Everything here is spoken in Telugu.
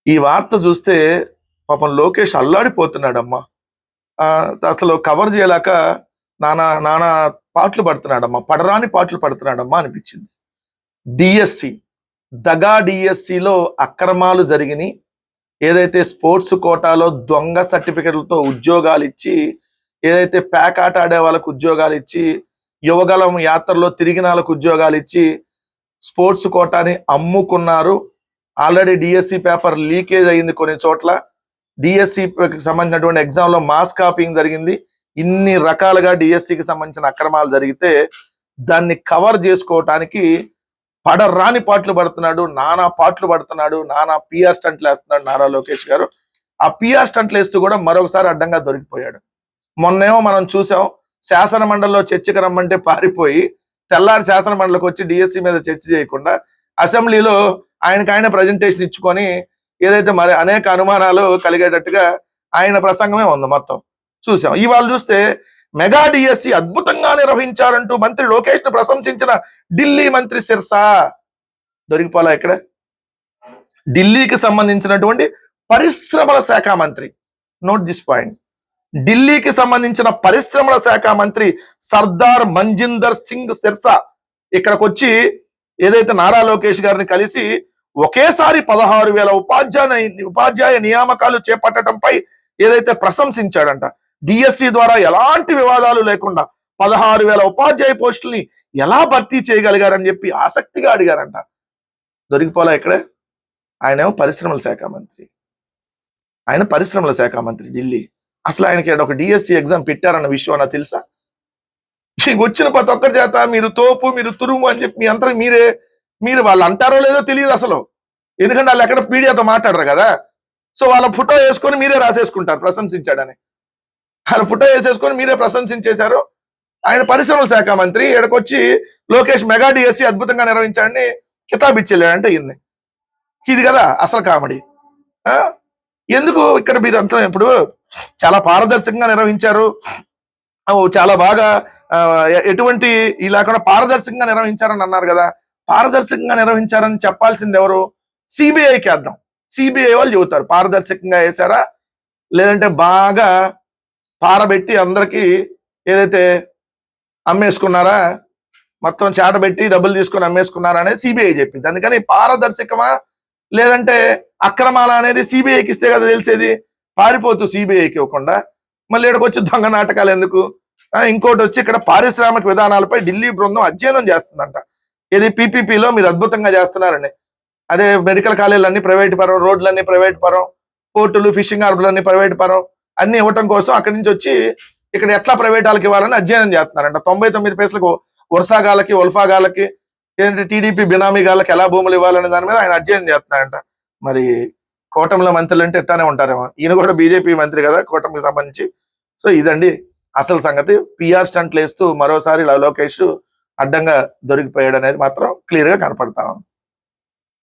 ఈ వార్త చూస్తే పాపం లోకేష్ అల్లాడిపోతున్నాడమ్మా. అసలు కవర్ చేయలేక నానా నానా పాటలు పడుతున్నాడమ్మా. పడరాని పాటలు పడుతున్నాడమ్మా అనిపించింది. డిఎస్సి దగా డిఎస్సిలో అక్రమాలు జరిగినాయి. ఏదైతే స్పోర్ట్స్ కోటాలో దొంగ సర్టిఫికెట్లతో ఉద్యోగాలు ఇచ్చి, ఏదైతే ప్యాక్ ఆట ఆడే వాళ్ళకు ఉద్యోగాలు ఇచ్చి, యువగలం యాత్రలో తిరిగిన వాళ్ళకు ఉద్యోగాలు ఇచ్చి స్పోర్ట్స్ కోటాని అమ్ముకున్నారు. ఆల్రెడీ డిఎస్సి పేపర్ లీకేజ్ అయింది కొన్ని చోట్ల. డిఎస్సికి సంబంధించినటువంటి ఎగ్జామ్లో మాస్ కాపీయింగ్ జరిగింది. ఇన్ని రకాలుగా డిఎస్సికి సంబంధించిన అక్రమాలు జరిగితే దాన్ని కవర్ చేసుకోవటానికి పడరాని పాటలు పడుతున్నాడు, నానా పాటలు పడుతున్నాడు, నానా పిఆర్ స్టంట్లు వేస్తున్నాడు నారా లోకేష్ గారు. ఆ పిఆర్ స్టంట్లు వేస్తూ కూడా మరొకసారి అడ్డంగా దొరికిపోయాడు. మొన్నేమో మనం చూసాం, శాసన మండలిలో చర్చకు రమ్మంటే పారిపోయి తెల్లారి శాసన మండలికి వచ్చి డిఎస్సి మీద చర్చ చేయకుండా అసెంబ్లీలో ఆయన ప్రజెంటేషన్ ఇచ్చుకొని ఏదైతే మరి అనేక అనుమానాలు కలిగేటట్టుగా ఆయన ప్రసంగమే ఉంది మొత్తం చూసాం. ఇవాళ చూస్తే మెగా డిఎస్సి అద్భుతంగా నిర్వహించారంటూ మంత్రి లోకేష్ ను ప్రశంసించిన ఢిల్లీ మంత్రి సిర్సా దొరికిపోలా ఇక్కడ. ఢిల్లీకి సంబంధించినటువంటి పరిశ్రమల శాఖ మంత్రి, నోట్ దిస్ పాయింట్, ఢిల్లీకి సంబంధించిన పరిశ్రమల శాఖ మంత్రి సర్దార్ మంజిందర్ సింగ్ సిర్సా ఇక్కడికి వచ్చి ఏదైతే నారా లోకేష్ గారిని కలిసి ఒకేసారి 16,000 ఉపాధ్యాయ నియామకాలు చేపట్టడంపై ఏదైతే ప్రశంసించాడంట. డిఎస్సి ద్వారా ఎలాంటి వివాదాలు లేకుండా 16,000 ఉపాధ్యాయ పోస్టుల్ని ఎలా భర్తీ చేయగలిగారని చెప్పి ఆసక్తిగా అడిగారంట. దొరికిపోలా ఇక్కడే. ఆయనేమో పరిశ్రమల శాఖ మంత్రి, ఆయన పరిశ్రమల శాఖ మంత్రి ఢిల్లీ. అసలు ఆయనకి ఒక డిఎస్సి ఎగ్జామ్ పెట్టారన్న విషయం నాకు తెలుసా? వచ్చిన ప్రతి ఒక్కరి చేత మీరు తోపు, మీరు తురుము అని చెప్పి మీ అంతా మీరు వాళ్ళు అంటారో లేదో తెలియదు అసలు. ఎందుకంటే వాళ్ళు ఎక్కడ మీడియాతో మాట్లాడరు కదా. సో వాళ్ళ ఫోటో వేసుకొని మీరే రాసేసుకుంటారు ప్రశంసించాడని. వాళ్ళ ఫోటో వేసేసుకొని మీరే ప్రశంసించేశారు. ఆయన పరిశ్రమల శాఖ మంత్రి ఇక్కడికొచ్చి లోకేష్ మెగా డిఎస్సి అద్భుతంగా నిర్వహించాడని కితాబ్ ఇచ్చేలేడంటే ఇన్ని. ఇది కదా అసలు కామెడీ. ఎందుకు ఇక్కడ మీరు అంతా ఇప్పుడు చాలా పారదర్శకంగా నిర్వహించారు, చాలా బాగా ఎటువంటి ఈ లేకుండా పారదర్శకంగా నిర్వహించారని అన్నారు కదా. పారదర్శకంగా నిర్వహించారని చెప్పాల్సింది ఎవరు? సిబిఐకి వేద్దాం. సిబిఐ వాళ్ళు చెబుతారు పారదర్శకంగా వేశారా లేదంటే బాగా పారబెట్టి అందరికీ ఏదైతే అమ్మేసుకున్నారా, మొత్తం చాటబెట్టి డబ్బులు తీసుకొని అమ్మేసుకున్నారా అనేది సిబిఐ చెప్పింది. అందుకని పారదర్శకమా లేదంటే అక్రమాల అనేది సిబిఐకి ఇస్తే కదా తెలిసేది. పారిపోతూ సిబిఐకి ఇవ్వకుండా మళ్ళీ ఇక్కడికి వచ్చి దొంగ నాటకాలు ఎందుకు? ఇంకోటి వచ్చి ఇక్కడ పారిశ్రామిక విధానాలపై ఢిల్లీ బృందం అధ్యయనం చేస్తుందంట. ఇది పీపీపీలో మీరు అద్భుతంగా చేస్తున్నారండి. అదే మెడికల్ కాలేజీలన్నీ ప్రైవేట్ పరం, రోడ్లన్నీ ప్రైవేట్ పరం, పోర్టులు, ఫిషింగ్ హార్బర్లన్నీ ప్రైవేట్ పరం అన్ని ఇవ్వటం కోసం అక్కడి నుంచి వచ్చి ఇక్కడ ఎట్లా ప్రైవేట్ వాళ్ళకి ఇవ్వాలని అధ్యయనం చేస్తున్నారంట. 99 పైసలకు వర్షాగాలకి, ఒల్ఫాగాలకి, ఏంటంటే టీడీపీ బినామీ గాళ్ళకి ఎలా భూములు ఇవ్వాలనే దాని మీద ఆయన అధ్యయనం చేస్తున్నారంట. మరి కూటమిలో మంత్రులు అంటే ఎట్లానే ఉంటారేమో. ఈయన కూడా బీజేపీ మంత్రి కదా కూటమికి సంబంధించి. సో ఇదండి అసలు సంగతి. పిఆర్ స్టంట్లు వేస్తూ మరోసారి లోకేష్ అడ్డంగా దొరికిపోయాడు అనేది మాత్రం క్లియర్ గా కనపడతా ఉంది.